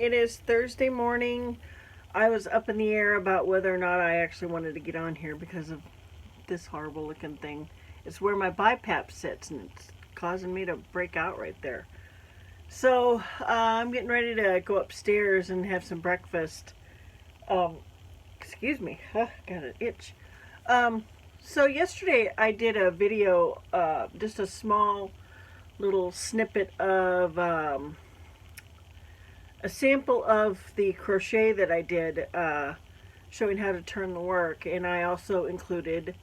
It is Thursday morning. I was up in the air about whether or not I actually wanted to get on here because of this horrible looking thing. It's where my BiPAP sits and it's causing me to break out right there. So I'm getting ready to go upstairs and have some breakfast. Excuse me, got an itch. So yesterday I did a video, just a small little snippet of a sample of the crochet that I did, showing how to turn the work, and I also included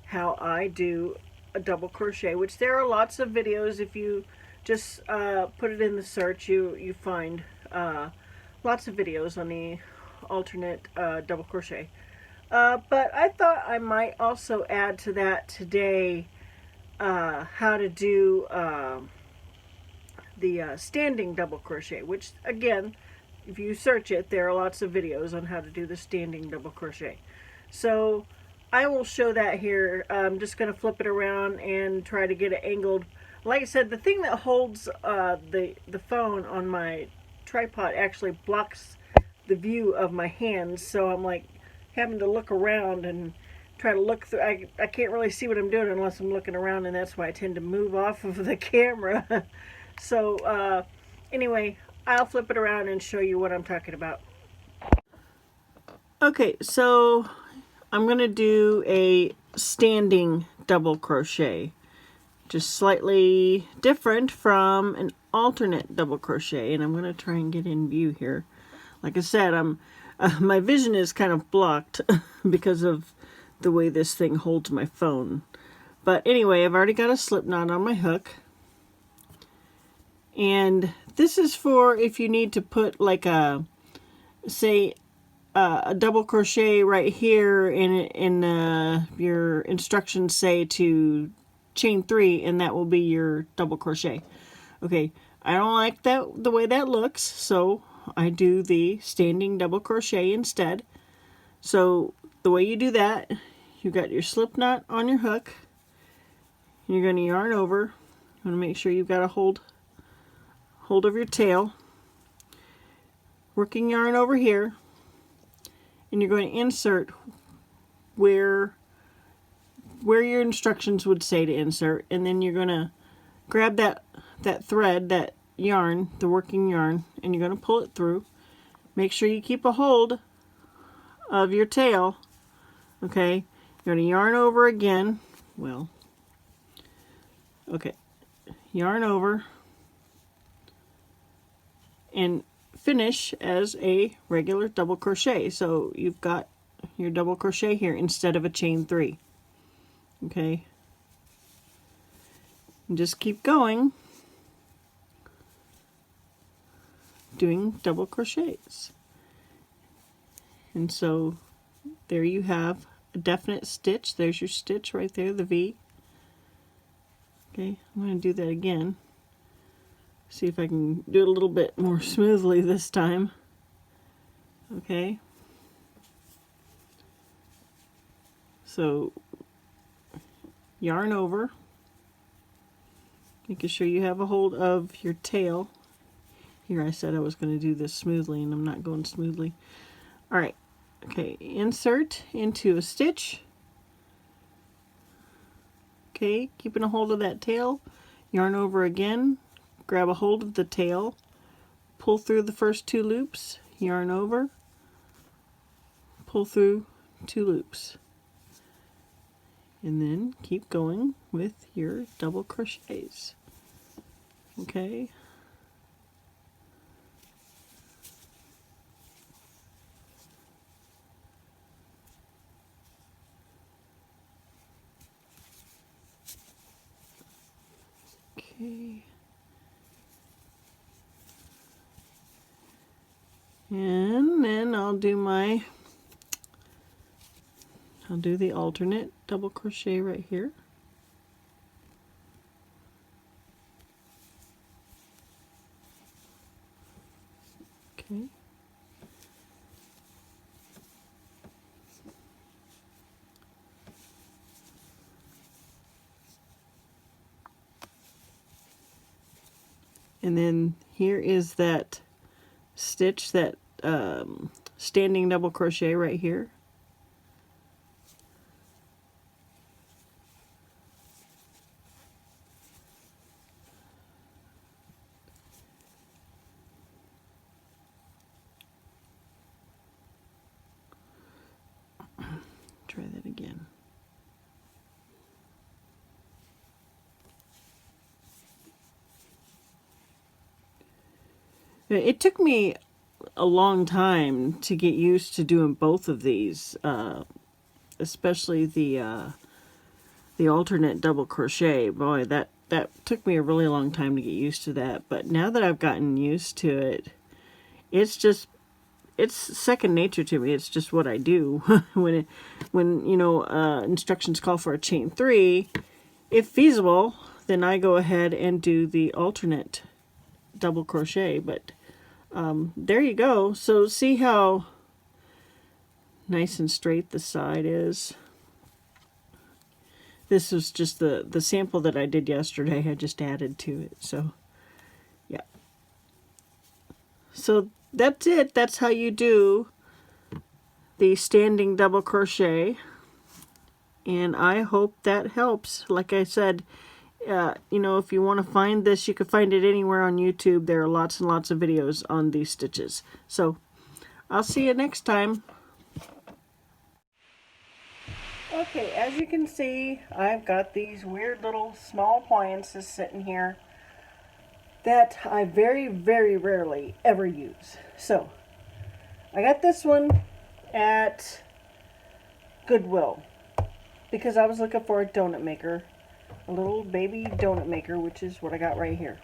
how I do a double crochet, which there are lots of videos. If you just put it in the search, you find lots of videos on the alternate double crochet. But I thought I might also add to that today how to do the standing double crochet, which again, if you search it, there are lots of videos on how to do the standing double crochet. So I will show that here. I'm just going to flip it around and try to get it angled. Like I said, the thing that holds the phone on my tripod actually blocks the view of my hands, so I'm like having to look around and try to look through. I can't really see what I'm doing unless I'm looking around, and that's why I tend to move off of the camera. So anyway, I'll flip it around and show you what I'm talking about. Okay, so I'm going to do a standing double crochet, just slightly different from an alternate double crochet, and I'm going to try and get in view here. Like I said, my vision is kind of blocked because of the way this thing holds my phone. But anyway, I've already got a slip knot on my hook. And this is for if you need to put like a, say, a double crochet right here in your instructions say to chain 3, and that will be your double crochet. Okay, I don't like the way that looks, so I do the standing double crochet instead. So the way you do that, you got your slip knot on your hook. You're going to yarn over. You want to make sure you've got a hold of your tail, working yarn over here, and you're going to insert where your instructions would say to insert, and then you're going to grab that thread, that yarn, the working yarn, and you're going to pull it through. Make sure you keep a hold of your tail. Okay, you're going to yarn over again. Well, okay, yarn over and finish as a regular double crochet. So you've got your double crochet here instead of a chain 3. Okay, and just keep going doing double crochets. And so there you have a definite stitch. There's your stitch right there, the V. Okay, I'm going to do that again. See if I can do it a little bit more smoothly this time. Okay. So yarn over. Making sure you have a hold of your tail. Here I said I was going to do this smoothly, and I'm not going smoothly. Alright. Okay, insert into a stitch. Okay, keeping a hold of that tail. Yarn over again. Grab a hold of the tail, pull through the first 2 loops, yarn over, pull through 2 loops, and then keep going with your double crochets. Okay. Okay. And then I'll do the alternate double crochet right here. Okay. And then here is that stitch that standing double crochet right here. Try that again. It took me a long time to get used to doing both of these, especially the alternate double crochet. Boy, that took me a really long time to get used to that. But now that I've gotten used to it, it's second nature to me. It's just what I do. when you know, instructions call for a chain 3, if feasible, then I go ahead and do the alternate double crochet. But there you go. So see how nice and straight the side is. This was just the sample that I did yesterday. I just added to it. So yeah. So that's it. That's how you do the standing double crochet. And I hope that helps. Like I said, you know, if you want to find this, you can find it anywhere on YouTube. There are lots and lots of videos on these stitches. So I'll see you next time. Okay, as you can see, I've got these weird little small appliances sitting here that I very, very rarely ever use. So I got this one at Goodwill because I was looking for a donut maker, a little baby donut maker, which is what I got right here.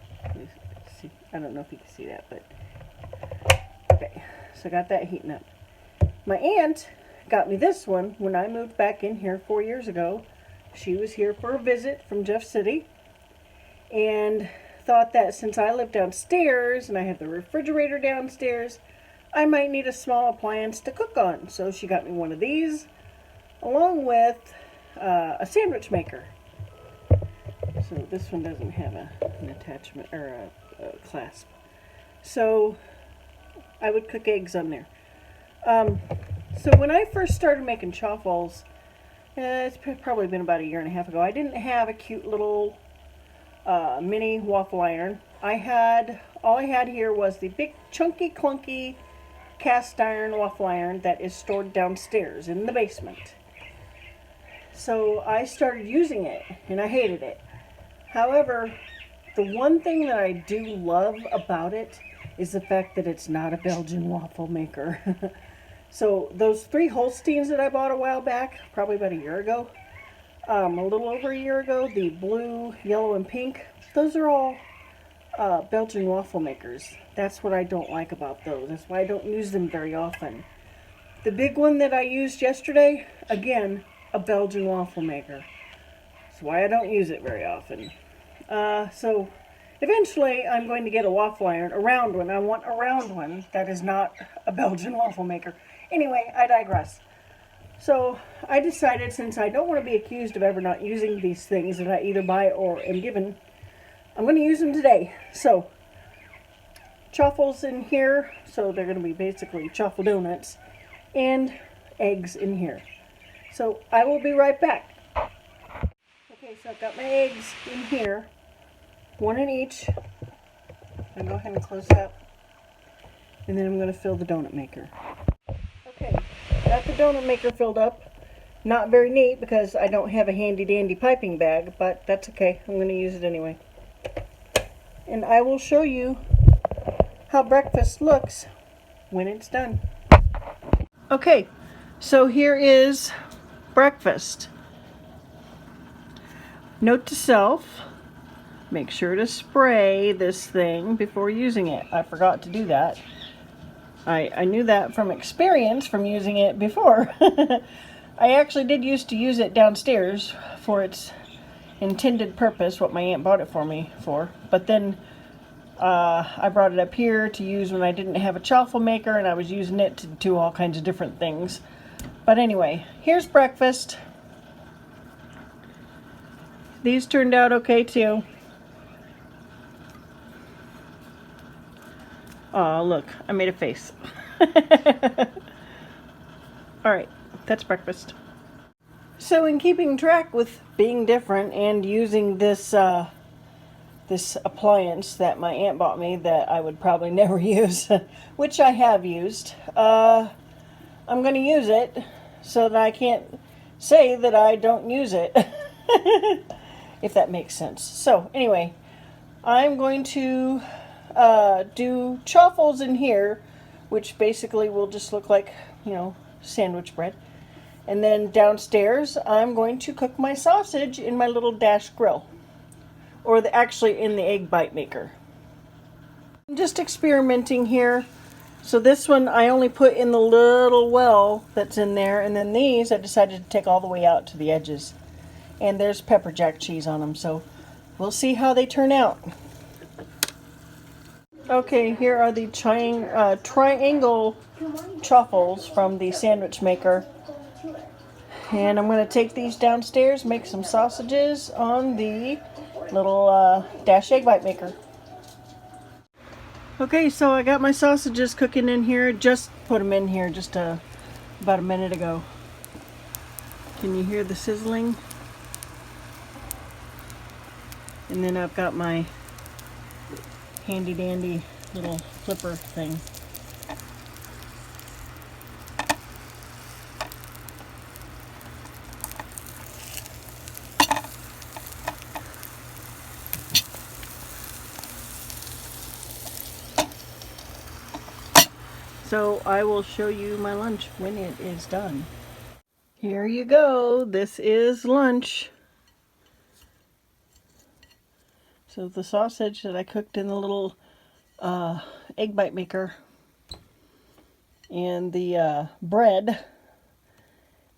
See, I don't know if you can see that, but okay, so I got that heating up. My aunt got me this one when I moved back in here 4 years ago. She was here for a visit from Jeff City and thought that since I live downstairs and I have the refrigerator downstairs, I might need a small appliance to cook on. So she got me one of these along with a sandwich maker. So this one doesn't have an attachment or a clasp. So I would cook eggs on there. So when I first started making chaffles, it's probably been about 1.5 years ago, I didn't have a cute little mini waffle iron. All I had here was the big chunky clunky cast iron waffle iron that is stored downstairs in the basement. So I started using it and I hated it. However, the one thing that I do love about it is the fact that it's not a Belgian waffle maker. So those 3 Holsteins that I bought a while back, probably about 1 year ago, a little over 1 year ago, the blue, yellow, and pink, those are all Belgian waffle makers. That's what I don't like about those. That's why I don't use them very often. The big one that I used yesterday, again, a Belgian waffle maker. That's why I don't use it very often. So eventually I'm going to get a waffle iron, a round one. I want a round one that is not a Belgian waffle maker. Anyway, I digress. So I decided, since I don't want to be accused of ever not using these things that I either buy or am given, I'm going to use them today. So chaffles in here, so they're going to be basically chaffle donuts, and eggs in here. So I will be right back. Okay, so I've got my eggs in here, 1 in each. I'm going to go ahead and close it up, and then I'm going to fill the donut maker. Okay, got the donut maker filled up. Not very neat because I don't have a handy dandy piping bag, but that's okay. I'm going to use it anyway. And I will show you how breakfast looks when it's done. Okay, so here is breakfast. Note to self, make sure to spray this thing before using it. I forgot to do that. I knew that from experience from using it before. I actually did used to use it downstairs for its intended purpose, what my aunt bought it for me for. But then I brought it up here to use when I didn't have a chaffle maker, and I was using it to do all kinds of different things. But anyway, here's breakfast. These turned out okay too. Oh, look, I made a face. Alright, that's breakfast. So in keeping track with being different and using this this appliance that my aunt bought me that I would probably never use, which I have used, I'm going to use it so that I can't say that I don't use it, if that makes sense. So anyway, I'm going to do chaffles in here, which basically will just look like, you know, sandwich bread. And then downstairs, I'm going to cook my sausage in my little dash grill. Or actually in the egg bite maker. I'm just experimenting here. So this one I only put in the little well that's in there. And then these I decided to take all the way out to the edges. And there's pepper jack cheese on them. So we'll see how they turn out. Okay, here are the triangle truffles from the sandwich maker. And I'm going to take these downstairs, make some sausages on the little dash egg bite maker. Okay, so I got my sausages cooking in here. Just put them in here just about a minute ago. Can you hear the sizzling? And then I've got my handy dandy little flipper thing. So I will show you my lunch when it is done. Here you go. This is lunch. So the sausage that I cooked in the little egg bite maker, and the bread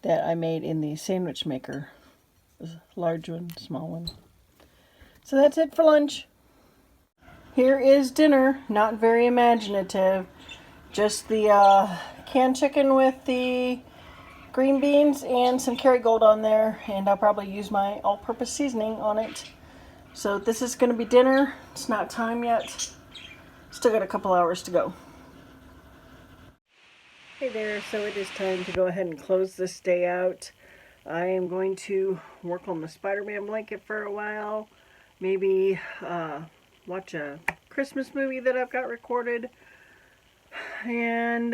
that I made in the sandwich maker. Large one, small one. So that's it for lunch. Here is dinner. Not very imaginative. Just the canned chicken with the green beans and some Kerrygold on there, and I'll probably use my all-purpose seasoning on it. So this is going to be dinner. It's not time yet. Still got a couple hours to go. Hey there, so it is time to go ahead and close this day out. I am going to work on the Spider-Man blanket for a while. Maybe watch a Christmas movie that I've got recorded. And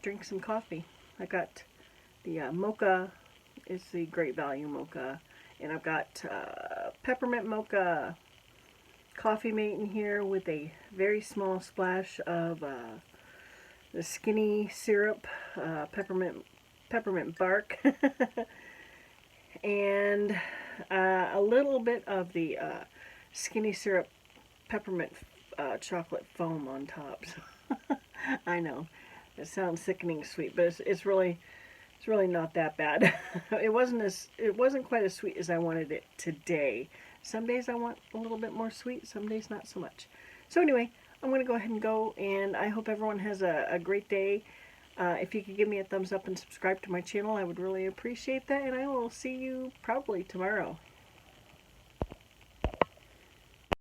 drink some coffee. I got the mocha, is the Great Value mocha, and I've got peppermint mocha coffee mate in here with a very small splash of the skinny syrup, peppermint bark, and a little bit of the skinny syrup peppermint chocolate foam on top. I know it sounds sickening sweet, but it's really not that bad. It wasn't quite as sweet as I wanted it today. Some days I want a little bit more sweet, some days not so much. So anyway, I'm going to go ahead and go, and I hope everyone has a great day. If you could give me a thumbs up and subscribe to my channel, I would really appreciate that, and I will see you probably tomorrow.